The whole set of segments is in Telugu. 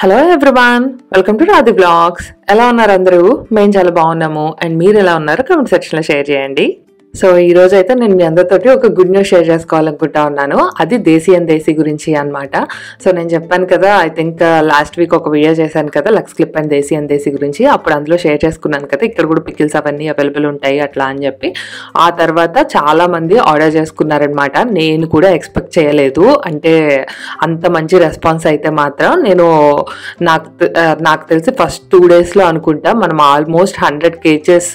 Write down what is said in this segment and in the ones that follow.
Hello everyone, welcome to Radhi blogs. ఎలా ఉన్నారు అందరూ? మేము చాలా బాగున్నాము. అండ్ మీరు ఎలా ఉన్నారు? కామెంట్ సెక్షన్లో షేర్ చేయండి. సో ఈ రోజు అయితే నేను మీ అందరితోటి ఒక గుడ్ న్యూస్ షేర్ చేసుకోవాలనుకుంటా ఉన్నాను. అది దేశీ అండ్ దేశీ గురించి అనమాట. సో నేను చెప్పాను కదా, ఐ థింక్ లాస్ట్ వీక్ ఒక వీడియో చేశాను కదా, లక్స్ క్లిప్ అండ్ దేశీ గురించి. అప్పుడు అందులో షేర్ చేసుకున్నాను కదా, ఇక్కడ కూడా పికిల్స్ అవన్నీ అవైలబుల్ ఉంటాయి అట్లా అని చెప్పి. ఆ తర్వాత చాలా మంది ఆర్డర్ చేసుకున్నారనమాట. నేను కూడా ఎక్స్పెక్ట్ చేయలేదు, అంటే అంత మంచి రెస్పాన్స్ అయితే మాత్రం. నాకు తెలిసి ఫస్ట్ 2 daysలో అనుకుంటా మనం ఆల్మోస్ట్ 100 kgs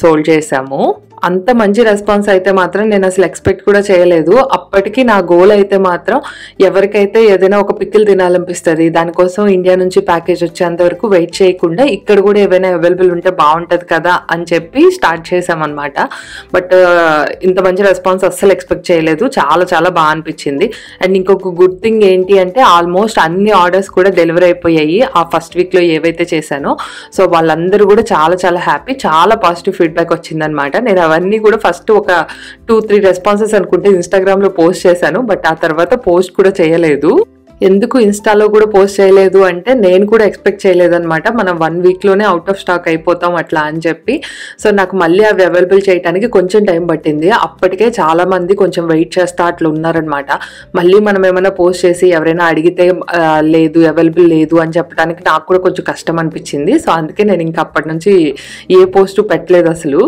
సోల్డ్ చేసాము. అంత మంచి రెస్పాన్స్ అయితే మాత్రం నేను అసలు ఎక్స్పెక్ట్ కూడా చేయలేదు. అప్పటికి నా గోల్ అయితే మాత్రం ఎవరికైతే ఏదైనా ఒక పికిల్ తినాలనిపిస్తుంది, దానికోసం ఇండియా నుంచి ప్యాకేజ్ వచ్చేంత వరకు వెయిట్ చేయకుండా ఇక్కడ కూడా ఏవైనా అవైలబుల్ ఉంటే బాగుంటుంది కదా అని చెప్పి స్టార్ట్ చేసామన్నమాట. బట్ ఇంత మంచి రెస్పాన్స్ అస్సలు ఎక్స్పెక్ట్ చేయలేదు. చాలా చాలా బాగా అనిపించింది. అండ్ ఇంకొక గుడ్ థింగ్ ఏంటి అంటే ఆల్మోస్ట్ అన్ని ఆర్డర్స్ కూడా డెలివరీ అయిపోయాయి ఆ ఫస్ట్ వీక్లో ఏవైతే చేశానో. సో వాళ్ళందరూ కూడా చాలా చాలా హ్యాపీ, చాలా పాజిటివ్ ఫీడ్బ్యాక్ వచ్చిందనమాట. నేను అవన్నీ కూడా ఫస్ట్ ఒక 2-3 రెస్పాన్సెస్ అనుకుంటే ఇన్స్టాగ్రామ్లో పోస్ట్ చేశాను. బట్ ఆ తర్వాత పోస్ట్ కూడా చేయలేదు. ఎందుకు ఇన్స్టాలో కూడా పోస్ట్ చేయలేదు అంటే నేను కూడా ఎక్స్పెక్ట్ చేయలేదన్నమాట. మనం 1 weekలోనే అవుట్ ఆఫ్ స్టాక్ అయిపోతాం అట్లా అని చెప్పి. సో నాకు మళ్ళీ అవి అవైలబుల్ చేయడానికి కొంచెం టైం పట్టింది. అప్పటికే చాలా మంది కొంచెం వెయిట్ చేస్తా అట్లా ఉన్నారనమాట. మళ్ళీ మనం ఏమైనా పోస్ట్ చేసి ఎవరైనా అడిగితే లేదు, అవైలబుల్ లేదు అని చెప్పడానికి నాకు కూడా కొంచెం కష్టం అనిపించింది. సో అందుకే నేను ఇంకా అప్పటి నుంచి ఏ పోస్ట్ పెట్టలేదు అసలు.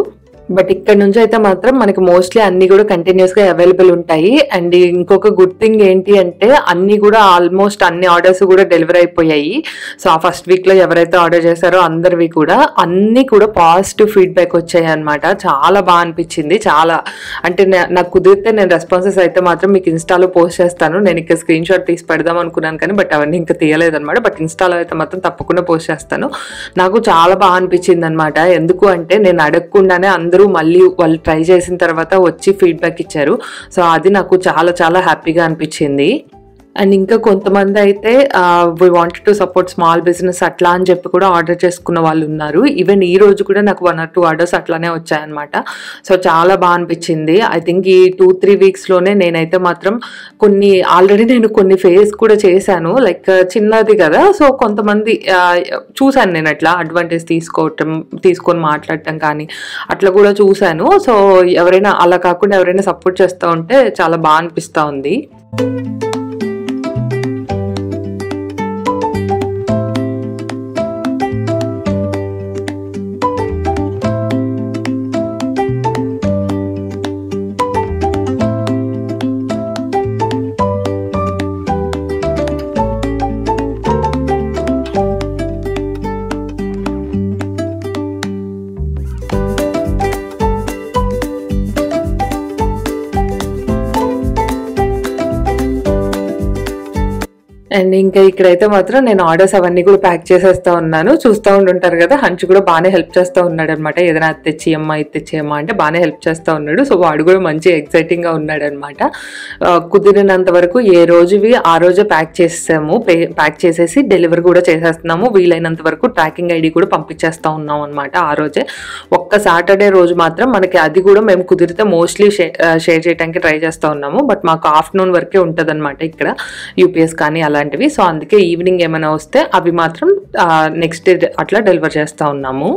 బట్ ఇక్కడ నుంచి అయితే మాత్రం మనకి మోస్ట్లీ అన్ని కూడా కంటిన్యూస్గా అవైలబుల్ ఉంటాయి. అండ్ ఇంకొక గుడ్ థింగ్ ఏంటి అంటే అన్ని కూడా ఆల్మోస్ట్ అన్ని ఆర్డర్స్ కూడా డెలివరీ అయిపోయాయి. సో ఆ ఫస్ట్ వీక్లో ఎవరైతే ఆర్డర్ చేశారో అందరివి కూడా అన్ని కూడా పాజిటివ్ ఫీడ్బ్యాక్ వచ్చాయి అనమాట. చాలా బాగా అనిపించింది. చాలా అంటే నాకు కుదిరితే నేను రెస్పాన్సెస్ అయితే మాత్రం మీకు ఇన్స్టాలో పోస్ట్ చేస్తాను. నేను ఇక్కడ స్క్రీన్ షాట్ తీసి పెడదాం అనుకున్నాను కానీ బట్ అవన్నీ ఇంకా తీయలేదన్నమాట. బట్ ఇన్స్టాలో అయితే మాత్రం తప్పకుండా పోస్ట్ చేస్తాను. నాకు చాలా బాగా అనిపించింది అనమాట. ఎందుకు అంటే నేను అడగకుండానే అందరూ మళ్ళీ వాళ్ళు ట్రై చేసిన తర్వాత వచ్చి ఫీడ్బ్యాక్ ఇచ్చారు. సో అది నాకు చాలా చాలా హ్యాపీగా అనిపించింది. అండ్ ఇంకా కొంతమంది అయితే we wanted to support small business అట్లా అని చెప్పి కూడా ఆర్డర్ చేసుకున్న వాళ్ళు ఉన్నారు. ఈవెన్ ఈ రోజు కూడా నాకు 1 or 2 ఆర్డర్స్ అట్లానే వచ్చాయన్నమాట. సో చాలా బాగా అనిపించింది. ఐ థింక్ ఈ 2-3 weeksలోనే నేనైతే మాత్రం ఆల్రెడీ నేను కొన్ని ఫేస్ కూడా చేశాను, లైక్ చిన్నది కదా. సో కొంతమంది చూశాను నేను అట్లా అడ్వాంటేజ్ తీసుకొని మాట్లాడటం కానీ అట్లా కూడా చూశాను. సో ఎవరైనా అలా కాకుండా ఎవరైనా సపోర్ట్ చేస్తూ ఉంటే చాలా బాగా అనిపిస్తూ ఉంది. అండ్ ఇంకా ఇక్కడైతే మాత్రం నేను ఆర్డర్స్ అవన్నీ కూడా ప్యాక్ చేసేస్తా ఉన్నాను. చూస్తూ ఉంటుంటారు కదా, హంచు కూడా బాగానే హెల్ప్ చేస్తూ ఉన్నాడు అనమాట. ఏదైనా అది తెచ్చియమ్మా ఇది తెచ్చియమ్మా అంటే బాగానే హెల్ప్ చేస్తూ ఉన్నాడు. సో వాడు కూడా మంచి ఎక్సైటింగ్గా ఉన్నాడు అనమాట. కుదిరినంత వరకు ఏ రోజువి ఆ రోజే ప్యాక్ చేసేసి డెలివరీ కూడా చేసేస్తున్నాము. వీలైనంత వరకు ట్రాకింగ్ ఐడి కూడా పంపించేస్తూ ఉన్నాం అనమాట ఆ రోజే. ఒక్క సాటర్డే రోజు మాత్రం మనకి అది కూడా మేము కుదిరితే మోస్ట్లీ షేర్ చేయడానికి ట్రై చేస్తూ ఉన్నాము. బట్ మాకు ఆఫ్టర్నూన్ వరకే ఉంటుంది అనమాట ఇక్కడ యూపీఎస్ కానీ అలాంటివి. సో అందుకే ఈవినింగ్ ఏమైనా వస్తే అవి మాత్రం నెక్స్ట్ డే అట్లా డెలివర్ చేస్తూ ఉన్నాము.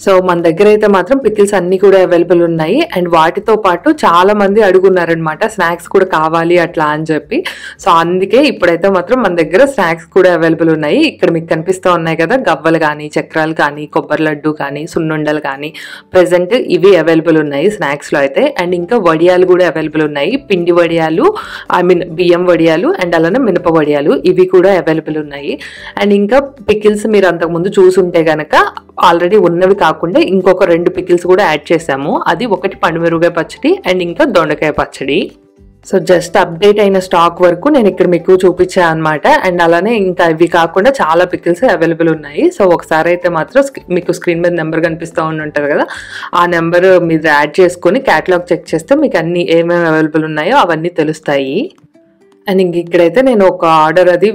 సో మన దగ్గర అయితే మాత్రం పికిల్స్ అన్ని కూడా అవైలబుల్ ఉన్నాయి. అండ్ వాటితో పాటు చాలా మంది అడుగున్నారనమాట స్నాక్స్ కూడా కావాలి అట్లా అని చెప్పి. సో అందుకే ఇప్పుడైతే మాత్రం మన దగ్గర స్నాక్స్ కూడా అవైలబుల్ ఉన్నాయి. ఇక్కడ మీకు కనిపిస్తూ ఉన్నాయి కదా, గవ్వలు కానీ చక్రాలు కానీ కొబ్బరి లడ్డు కానీ సున్నుండలు కానీ ప్రెసెంట్ ఇవి అవైలబుల్ ఉన్నాయి స్నాక్స్లో అయితే. అండ్ ఇంకా వడియాలు కూడా అవైలబుల్ ఉన్నాయి. పిండి వడియాలు, బియ్యం వడియాలు అండ్ అలానే మినప వడియాలు ఇవి కూడా అవైలబుల్ ఉన్నాయి. అండ్ ఇంకా పికిల్స్ మీరు అంతకుముందు చూసుంటే కనుక ఆల్రెడీ ఉన్నవి కాకుండా ఇంకొక 2 పికిల్స్ కూడా యాడ్ చేసాము. అది ఒకటి పండుమిరపకాయ పచ్చడి అండ్ ఇంకా దొండకాయ పచ్చడి. సో జస్ట్ అప్డేట్ అయిన స్టాక్ వరకు నేను ఇక్కడ మీకు చూపించాను అనమాట. అండ్ అలానే ఇంకా ఇవి కాకుండా చాలా పికిల్స్ అవైలబుల్ ఉన్నాయి. సో ఒకసారి అయితే మాత్రం మీకు స్క్రీన్ మీద నెంబర్ కనిపిస్తూ ఉంటుంది కదా, ఆ నెంబర్ మీరు యాడ్ చేసుకొని క్యాటలాగ్ చెక్ చేస్తే మీకు అన్ని ఏమేమి అవైలబుల్ ఉన్నాయో అవన్నీ తెలుస్తాయి. అండ్ ఇంక ఇక్కడైతే నేను ఒక ఆర్డర్ అది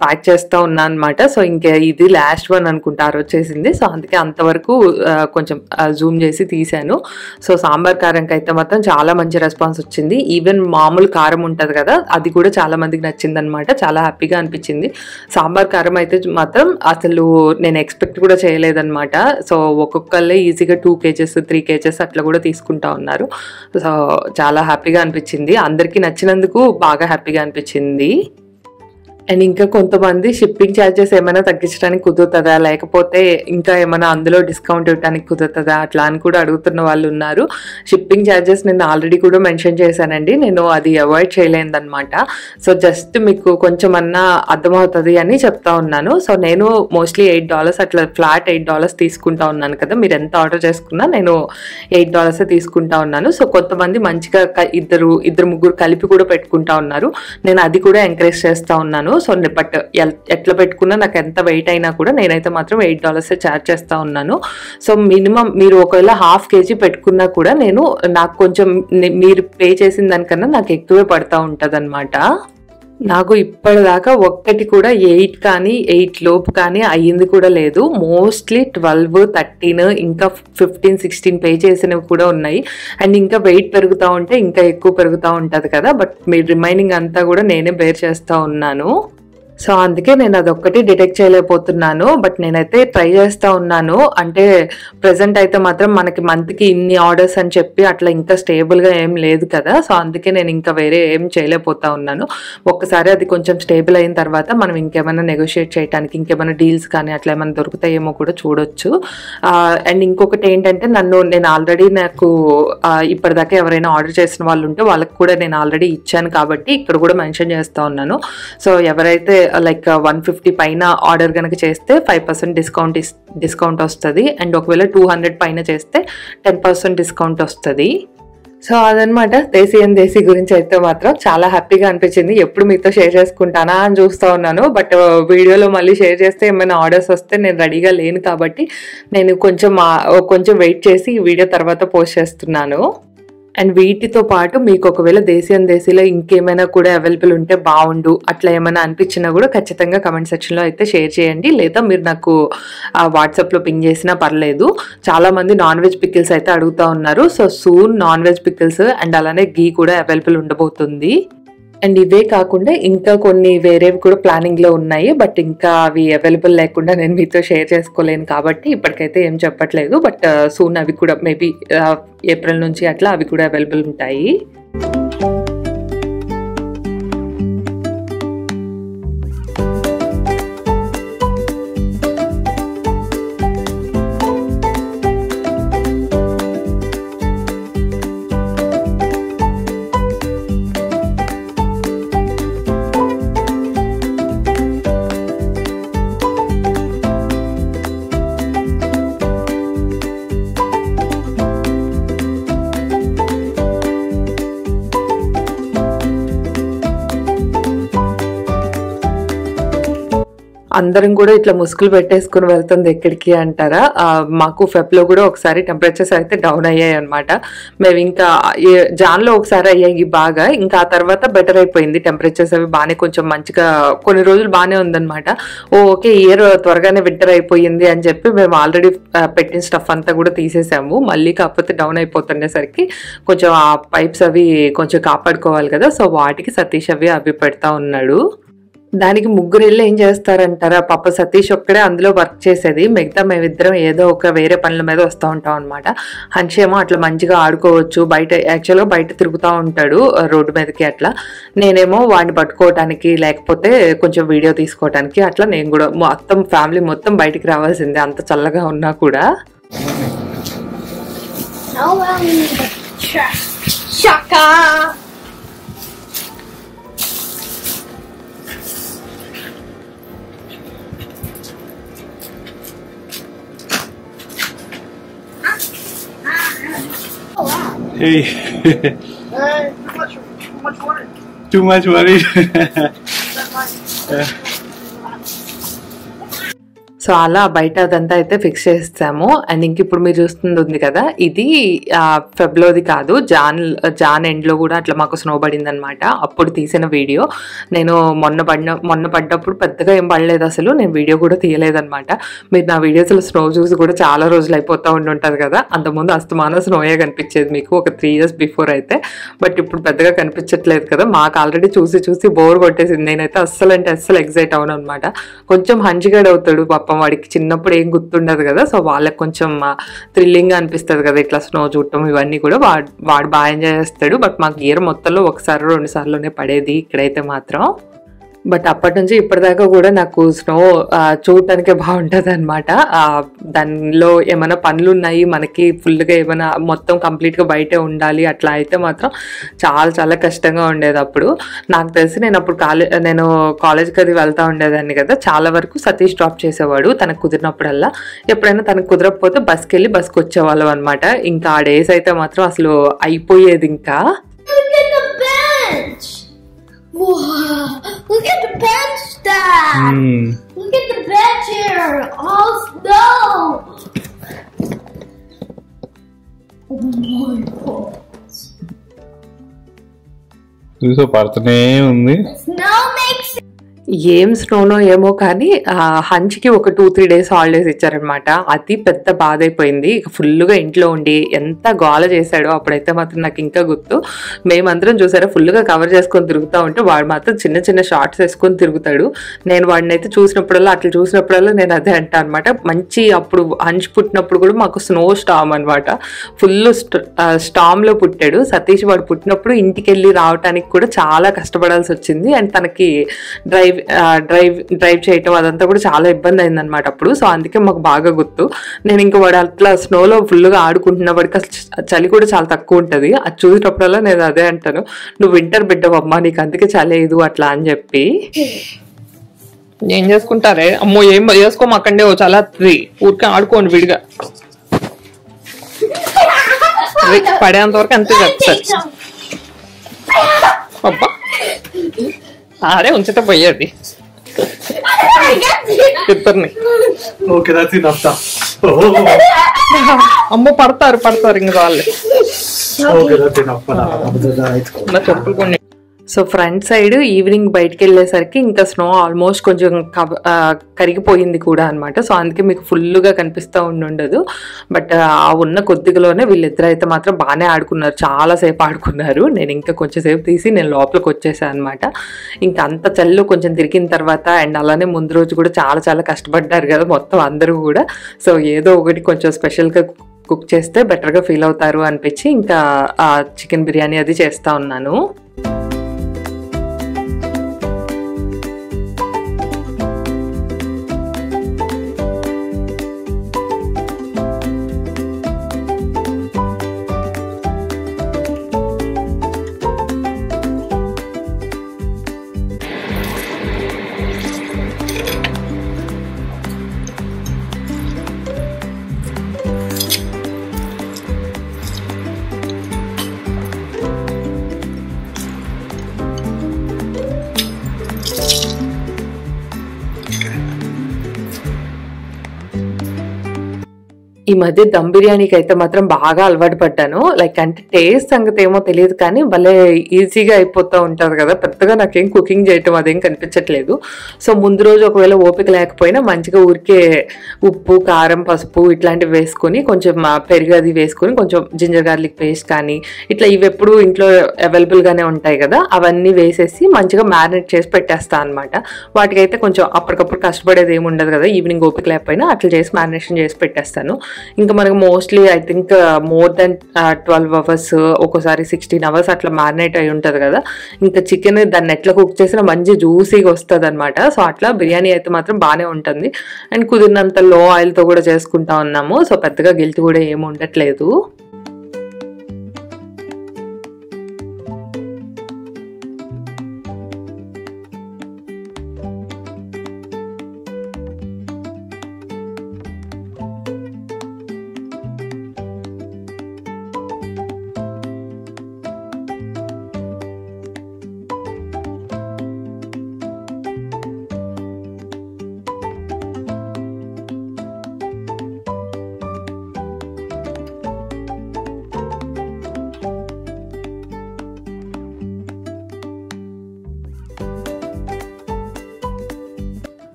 ప్యాక్ చేస్తూ ఉన్నాను అనమాట. సో ఇంకా ఇది లాస్ట్ వన్ అనుకుంటా వచ్చేసింది. సో అందుకే అంతవరకు కొంచెం జూమ్ చేసి తీశాను. సో సాంబార్ కారంకి అయితే మాత్రం చాలా మంచి రెస్పాన్స్ వచ్చింది. ఈవెన్ మామూలు కారం ఉంటుంది కదా, అది కూడా చాలా మందికి నచ్చింది అనమాట. చాలా హ్యాపీగా అనిపించింది. సాంబార్ కారం అయితే మాత్రం అసలు నేను ఎక్స్పెక్ట్ కూడా చేయలేదన్నమాట. సో ఒక్కొక్కళ్ళే ఈజీగా 2 kgs 3 kgs అట్లా కూడా తీసుకుంటా ఉన్నారు. సో చాలా హ్యాపీగా అనిపించింది. అందరికీ నచ్చినందుకు బాగా హ్యాపీగా అనిపించింది. అండ్ ఇంకా కొంతమంది షిప్పింగ్ ఛార్జెస్ ఏమైనా తగ్గించడానికి కుదురుతుందా, లేకపోతే ఇంకా ఏమైనా అందులో డిస్కౌంట్ ఇవ్వడానికి కుదురుతుందా అట్లా అని కూడా అడుగుతున్న వాళ్ళు ఉన్నారు. షిప్పింగ్ ఛార్జెస్ నేను ఆల్రెడీ కూడా మెన్షన్ చేశానండి. నేను అది అవాయిడ్ చేయలేదన్నమాట. సో జస్ట్ మీకు కొంచెం అన్నా అర్థమవుతుంది అని చెప్తా ఉన్నాను. సో నేను మోస్ట్లీ $8 అట్లా ఫ్లాట్ $8 తీసుకుంటా ఉన్నాను కదా. మీరు ఎంత ఆర్డర్ చేసుకున్నా నేను $8 తీసుకుంటా ఉన్నాను. సో కొంతమంది మంచిగా ఇద్దరు ముగ్గురు కలిపి కూడా పెట్టుకుంటా ఉన్నారు. నేను అది కూడా ఎంకరేజ్ చేస్తూ ఉన్నాను. సో బట్ ఎట్లా పెట్టుకున్నా నాకు ఎంత వెయిట్ అయినా కూడా నేనైతే మాత్రం $8 ఛార్జ్ చేస్తూ ఉన్నాను. సో మినిమం మీరు ఒకవేళ 1/2 kg పెట్టుకున్నా కూడా నాకు కొంచెం మీరు పే చేసిన దానికన్నా నాకు ఎక్కువే పడతా ఉంటుంది అనమాట. నాకు ఇప్పటిదాకా ఒక్కటి కూడా 8 కానీ 8 లోపు కానీ అయ్యింది కూడా లేదు. మోస్ట్లీ 12, 13 ఇంకా 15, 16 పే చేసినవి కూడా ఉన్నాయి. అండ్ ఇంకా వెయిట్ పెరుగుతూ ఉంటే ఇంకా ఎక్కువ పెరుగుతూ ఉంటుంది కదా. బట్ మీ రిమైనింగ్ అంతా కూడా నేనే బేర్ చేస్తూ ఉన్నాను. సో అందుకే నేను అదొక్కటి డిటెక్ట్ చేయలేకపోతున్నాను. బట్ నేనైతే ట్రై చేస్తూ ఉన్నాను. అంటే ప్రెసెంట్ అయితే మాత్రం మనకి మంత్కి ఇన్ని ఆర్డర్స్ అని చెప్పి అట్లా ఇంకా స్టేబుల్గా ఏం లేదు కదా. సో అందుకే నేను ఇంకా వేరే ఏం చేయలేకపోతా ఉన్నాను. ఒక్కసారి అది కొంచెం స్టేబుల్ అయిన తర్వాత మనం ఇంకేమైనా నెగోషియేట్ చేయడానికి ఇంకేమైనా డీల్స్ కానీ అట్లా ఏమైనా దొరుకుతాయేమో కూడా చూడొచ్చు. అండ్ ఇంకొకటి ఏంటంటే నేను ఆల్రెడీ నాకు ఇప్పటిదాకా ఎవరైనా ఆర్డర్ చేసిన వాళ్ళు ఉంటే వాళ్ళకి కూడా నేను ఆల్రెడీ ఇచ్చాను కాబట్టి ఇక్కడ కూడా మెన్షన్ చేస్తూ ఉన్నాను. సో ఎవరైతే లైక్ 150 పైన ఆర్డర్ కనుక చేస్తే 5% డిస్కౌంట్ వస్తుంది. అండ్ ఒకవేళ 200 పైన చేస్తే 10% డిస్కౌంట్ వస్తుంది. సో అదనమాట దేశీ గురించి అయితే మాత్రం చాలా హ్యాపీగా అనిపించింది. ఎప్పుడు మీతో షేర్ చేసుకుంటానా అని చూస్తూ ఉన్నాను. బట్ వీడియోలో మళ్ళీ షేర్ చేస్తే ఏమైనా ఆర్డర్స్ వస్తే నేను రెడీగా లేను కాబట్టి నేను కొంచెం వెయిట్ చేసి ఈ వీడియో తర్వాత పోస్ట్ చేస్తున్నాను. అండ్ వీటితో పాటు మీకు ఒకవేళ దేశీలో ఇంకేమైనా కూడా అవైలబుల్ ఉంటే బాగుండు అట్లా ఏమైనా అనిపించినా కూడా ఖచ్చితంగా కమెంట్ సెక్షన్లో అయితే షేర్ చేయండి. లేదా మీరు నాకు వాట్సాప్లో పింగ్ చేసినా పర్లేదు. చాలామంది నాన్ వెజ్ పికిల్స్ అయితే అడుగుతూ ఉన్నారు. So soon non veg pickles and అలానే గీ కూడా అవైలబుల్ ఉండబోతుంది. అండ్ ఇవే కాకుండా ఇంకా కొన్ని వేరేవి కూడా ప్లానింగ్లో ఉన్నాయి. బట్ ఇంకా అవి అవైలబుల్ లేకుండా నేను మీతో షేర్ చేసుకోలేను కాబట్టి ఇప్పటికైతే ఏం చెప్పట్లేదు. బట్ సూన్ అవి కూడా మేబీ ఏప్రిల్ నుంచి అట్లా అవి కూడా అవైలబుల్ ఉంటాయి. అందరం కూడా ఇట్లా ముసుగులు పెట్టేసుకుని వెళ్తుంది ఎక్కడికి అంటారా. మాకు ఫెబ్లో కూడా ఒకసారి టెంపరేచర్స్ అయితే డౌన్ అయ్యాయి అనమాట. మేము ఇంకా జాన్లో ఒకసారి అయ్యాయి బాగా. ఇంకా ఆ తర్వాత బెటర్ అయిపోయింది టెంపరేచర్స్ అవి బాగానే కొంచెం మంచిగా కొన్ని రోజులు బాగానే ఉందన్నమాట. ఓకే ఇయర్ త్వరగానే వింటర్ అయిపోయింది అని చెప్పి మేము ఆల్రెడీ పెట్టిన స్టఫ్ అంతా కూడా తీసేసాము. మళ్ళీ కాకపోతే డౌన్ అయిపోతుండేసరికి కొంచెం ఆ పైప్స్ అవి కొంచెం కాపాడుకోవాలి కదా. సో వాటికి సతీష్ అవి పెడతా ఉన్నాడు. దానికి ముగ్గురు వెళ్ళి ఏం చేస్తారంటారా, పాప సతీష్ ఒక్కడే అందులో వర్క్ చేసేది, మిగతా మేమిద్దరం ఏదో ఒక వేరే పనుల మీద వస్తూ ఉంటాం అనమాట. హన్షేమో అట్లా మంచిగా ఆడుకోవచ్చు, యాక్చువల్గా బయట తిరుగుతూ ఉంటాడు రోడ్డు మీదకి. అట్లా నేనేమో వాడిని పట్టుకోవటానికి లేకపోతే కొంచెం వీడియో తీసుకోవటానికి అట్లా నేను కూడా మొత్తం ఫ్యామిలీ మొత్తం బయటికి రావాల్సిందే అంత చల్లగా ఉన్నా కూడా. Hey. Too much worry. So అలా బయట అదంతా అయితే ఫిక్స్ చేస్తాము. అండ్ ఇంక ఇప్పుడు మీరు చూస్తుంది ఉంది కదా, ఇది ఫెబ్లోది కాదు, జాన్ ఎండ్లో కూడా అట్లా మాకు స్నో పడింది అనమాట. అప్పుడు తీసిన వీడియో. నేను మొన్న పడ్డప్పుడు పెద్దగా ఏం పడలేదు అసలు, నేను వీడియో కూడా తీయలేదనమాట. మీరు నా వీడియోస్లో స్నో చూసి కూడా చాలా రోజులు అయిపోతూ ఉంటుంది కదా, అంతకుముందు అస్తమానం స్నోయే కనిపించేది మీకు ఒక 3 years బిఫోర్ అయితే. బట్ ఇప్పుడు పెద్దగా కనిపించట్లేదు కదా, మాకు ఆల్రెడీ చూసి బోర్ కొట్టేసింది. నేనైతే అస్సలు ఎగ్జైట్ అవును అనమాట. కొంచెం హంచిగాడ్ అవుతాడు పాపం, వాడికి చిన్నప్పుడు ఏం గుర్తుండదు కదా, సో వాళ్ళకి కొంచెం థ్రిల్లింగ్ అనిపిస్తుంది కదా ఇట్లా స్నో చూడటం. ఇవన్నీ కూడా వాడు బాగా ఎంజాయ్ చేస్తాడు. బట్ మాకు ఇయర్ మొత్తంలో 1-2 సార్లునే పడేది ఇక్కడైతే మాత్రం. బట్ అప్పటి నుంచి ఇప్పటిదాకా కూడా నాకు స్నో చూడటానికే బాగుంటుంది అనమాట. దానిలో ఏమైనా పనులు ఉన్నాయి మనకి, ఫుల్గా ఏమైనా మొత్తం కంప్లీట్గా బయటే ఉండాలి అట్లా అయితే మాత్రం చాలా కష్టంగా ఉండేది. అప్పుడు నాకు తెలిసి నేను అప్పుడు నేను కాలేజ్కి అది వెళ్తూ ఉండేదాన్ని కదా, చాలా వరకు సతీష్ డ్రాప్ చేసేవాడు తనకు కుదిరినప్పుడల్లా. ఎప్పుడైనా తనకు కుదరకపోతే బస్కి వెళ్ళి బస్కి వచ్చేవాళ్ళం అనమాట. ఇంకా ఆ డేస్ అయితే మాత్రం అసలు అయిపోయేది ఇంకా. Wow, look at the bench, Dad. Look at the bench here, all snow. Oh my God. చూసో పడుతూనే ఉంది. Snow makes ఏం స్నోనో ఏమో కానీ హంచ్కి ఒక 2-3 days హాలిడేస్ ఇచ్చారనమాట. అది పెద్ద బాధ అయిపోయింది. ఇక ఫుల్గా ఇంట్లో ఉండి ఎంత గోల చేశాడో అప్పుడైతే మాత్రం నాకు ఇంకా గుర్తు. మేమందరం చూసారా ఫుల్గా కవర్ చేసుకొని తిరుగుతూ ఉంటే వాడు మాత్రం చిన్న షార్ట్స్ వేసుకొని తిరుగుతాడు. నేను వాడిని అయితే చూసినప్పుడల్లా నేను అదే అంటా అనమాట. మంచి అప్పుడు హంచ్ పుట్టినప్పుడు కూడా మాకు స్నో స్టామ్ అనమాట, ఫుల్ స్టామ్లో పుట్టాడు సతీష్. వాడు పుట్టినప్పుడు ఇంటికి వెళ్ళి రావడానికి కూడా చాలా కష్టపడాల్సి వచ్చింది. అండ్ తనకి డ్రైవ్ చేయటం అదంతా కూడా చాలా ఇబ్బంది అయిందనమాట అప్పుడు. సో అందుకే మాకు బాగా గుర్తు. నేను ఇంకా వాడు అట్లా స్నోలో ఫుల్గా ఆడుకుంటున్న వాడికి చలి కూడా చాలా తక్కువ ఉంటుంది. అది చూసేటప్పుడల్లా నేను అదే అంటాను, నువ్వు వింటర్ బిడ్డవమ్మా, నీకు అందుకే చలి ఇది అట్లా అని చెప్పి. ఏం చేసుకుంటారే అమ్మో, ఏం చేసుకోమాకండి, ఓ చాలా ఊరికే ఆడుకోండి విడిగా, పడేంత వరకు అంతే చెప్తారు. అబ్బా అరే ఉంచితే పోయేది ఇద్దరిని. Okay, that's enough. అమ్మో పడతారు ఇంక వాళ్ళు. Okay, that's enough. నా చెప్పులు కొన్ని. సో ఫ్రంట్ సైడ్ ఈవినింగ్ బయటకు వెళ్ళేసరికి ఇంకా స్నో ఆల్మోస్ట్ కొంచెం కరిగిపోయింది కూడా అనమాట. సో అందుకే మీకు ఫుల్గా కనిపిస్తూ ఉండదు. బట్ ఆ ఉన్న కొద్దిగలోనే వీళ్ళిద్దరు అయితే మాత్రం బాగానే ఆడుకున్నారు, చాలాసేపు ఆడుకున్నారు. నేను ఇంకా కొంచెం సేపు తీసి నేను లోపలికి వచ్చేసాను అనమాట. ఇంకా అంత చల్లు కొంచెం తిరిగిన తర్వాత అండ్ అలానే ముందు రోజు కూడా చాలా కష్టపడ్డారు కదా మొత్తం అందరూ కూడా. సో ఏదో ఒకటి కొంచెం స్పెషల్గా కుక్ చేస్తే బెటర్గా ఫీల్ అవుతారు అనిపించి ఇంకా చికెన్ బిర్యానీ అది చేస్తూ ఉన్నాను. ఈ మధ్య దమ్ బిర్యానీకి అయితే మాత్రం బాగా అలవాటు పడ్డాను. లైక్ అంటే టేస్ట్ సంగతి ఏమో తెలియదు కానీ భలే ఈజీగా అయిపోతూ ఉంటుంది కదా, పెద్దగా నాకేం కుకింగ్ చేయటం అదేం కనిపించట్లేదు. సో ముందు రోజు ఒకవేళ ఓపిక లేకపోయినా మంచిగా ఊరికే ఉప్పు కారం పసుపు ఇట్లాంటివి వేసుకొని కొంచెం పెరుగు అది వేసుకొని కొంచెం జింజర్ గార్లిక్ పేస్ట్ కానీ ఇట్లా ఇవి ఎప్పుడు ఇంట్లో అవైలబుల్గానే ఉంటాయి కదా, అవన్నీ వేసేసి మంచిగా మ్యారినేట్ చేసి పెట్టేస్తాను అనమాట. వాటికైతే కొంచెం అప్పటికప్పుడు కష్టపడేది ఏమి ఉండదు కదా, ఈవినింగ్ ఓపిక లేకపోయినా అట్లా చేసి మ్యారినేషన్ చేసి పెట్టేస్తాను. ఇంకా మనకు mostly I think more than 12 hours ఒక్కోసారి 16 hours అట్లా మ్యారినేట్ అయి ఉంటుంది కదా. ఇంకా చికెన్ దాన్ని ఎట్లా కుక్ చేసినా మంచి జ్యూసీగా వస్తుంది అనమాట. సో అట్లా బిర్యానీ అయితే మాత్రం బాగానే ఉంటుంది. అండ్ కుదిరినంత లో ఆయిల్తో కూడా చేసుకుంటా ఉన్నాము. సో పెద్దగా గిల్ట్ కూడా ఏమి ఉండట్లేదు.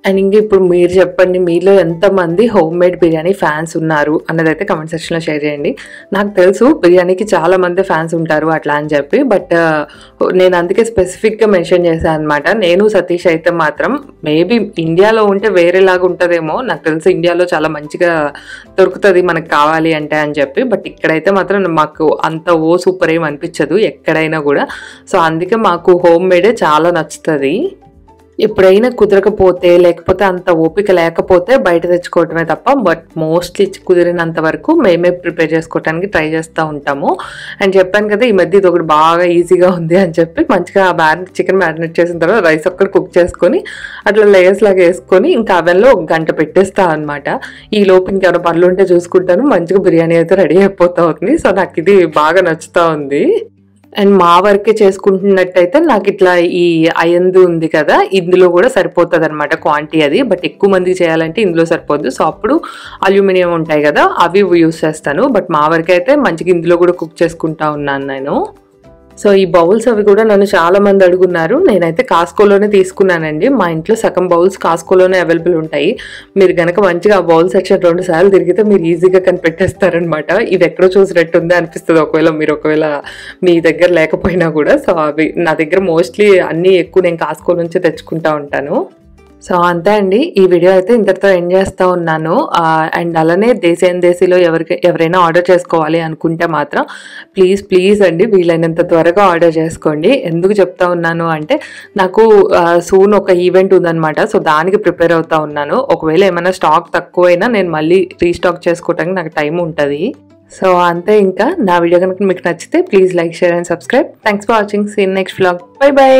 అండ్ ఇంకా ఇప్పుడు మీరు చెప్పండి, మీలో ఎంతమంది హోమ్ మేడ్ బిర్యానీ ఫ్యాన్స్ ఉన్నారు అన్నదైతే కమెంట్ సెక్షన్లో షేర్ చేయండి. నాకు తెలుసు బిర్యానీకి చాలా మంది ఫ్యాన్స్ ఉంటారు అట్లా అని చెప్పి, బట్ నేను అందుకే స్పెసిఫిక్గా మెన్షన్ చేశాను అనమాట. నేను సతీష్ అయితే మాత్రం మేబీ ఇండియాలో ఉంటే వేరేలాగా ఉంటుందేమో, నాకు తెలుసు ఇండియాలో చాలా మంచిగా దొరుకుతుంది మనకు కావాలి అంటే అని చెప్పి, బట్ ఇక్కడైతే మాత్రం మాకు అంత సూపర్ ఏం అనిపించదు ఎక్కడైనా కూడా. సో అందుకే మాకు హోమ్ మేడే చాలా నచ్చుతుంది. ఎప్పుడైనా కుదరకపోతే లేకపోతే అంత ఓపిక లేకపోతే బయట తెచ్చుకోవటమే తప్ప, బట్ మోస్ట్లీ కుదిరినంత వరకు మేమే ప్రిపేర్ చేసుకోవడానికి ట్రై చేస్తూ ఉంటాము. అండ్ చెప్పాను కదా ఈ మధ్య ఇది ఒకటి బాగా ఈజీగా ఉంది అని చెప్పి, మంచిగా చికెన్ మ్యారినేట్ చేసిన తర్వాత రైస్ ఒక్కటి కుక్ చేసుకొని అట్లా లేయర్స్ లాగా వేసుకొని ఇంకా అవెన్లో 1 గంట పెట్టేస్తాను అనమాట. ఈ లోపు ఇంకేమైనా పనులు ఉంటే చూసుకుంటాను, మంచిగా బిర్యానీ అయితే రెడీ అయిపోతూ ఉంది. సో నాకు ఇది బాగా నచ్చుతూ ఉంది. అండ్ మా వరకే చేసుకుంటున్నట్టయితే నాకు ఇట్లా ఈ అయందు ఉంది కదా, ఇందులో కూడా సరిపోతుంది అనమాట క్వాంటిటీ అది. బట్ ఎక్కువ మంది చేయాలంటే ఇందులో సరిపోద్దు. సో అప్పుడు అల్యూమినియం ఉంటాయి కదా అవి యూస్ చేస్తాను. బట్ మా వరకు అయితే మంచిగా ఇందులో కూడా కుక్ చేసుకుంటా ఉన్నాను నేను. సో ఈ బౌల్స్ అవి కూడా నన్ను చాలా మంది అడుగున్నారు. నేనైతే కాస్కోలోనే తీసుకున్నానండి. మా ఇంట్లో సగం బౌల్స్ కాస్కోలోనే అవైలబుల్ ఉంటాయి. మీరు కనుక మంచిగా ఆ బౌల్ సెక్షన్ 2 సార్లు తిరిగితే మీరు ఈజీగా కనిపెట్టేస్తారనమాట. ఇది ఎక్కడో చూసినట్టుంది అనిపిస్తుంది ఒకవేళ మీ దగ్గర లేకపోయినా కూడా. సో అవి నా దగ్గర మోస్ట్లీ అన్నీ ఎక్కువ నేను కాస్కో నుంచి తెచ్చుకుంటా ఉంటాను. సో అంతే అండి, ఈ వీడియో అయితే ఇంతటితో ఎండ్ చేస్తూ ఉన్నాను. అండ్ అలానే దేశీలో ఎవరైనా ఆర్డర్ చేసుకోవాలి అనుకుంటే మాత్రం ప్లీజ్ అండి వీలైనంత త్వరగా ఆర్డర్ చేసుకోండి. ఎందుకు చెప్తా ఉన్నాను అంటే నాకు సూన్ ఒక ఈవెంట్ ఉందన్నమాట. సో దానికి ప్రిపేర్ అవుతా ఉన్నాను. ఒకవేళ ఏమైనా స్టాక్ తక్కువైనా నేను మళ్ళీ రీస్టాక్ చేసుకోవడానికి నాకు టైం ఉంటుంది. సో అంతే, ఇంకా నా వీడియో కనుక మీకు నచ్చితే please like, share and subscribe. Thanks for watching. See in next vlog. By.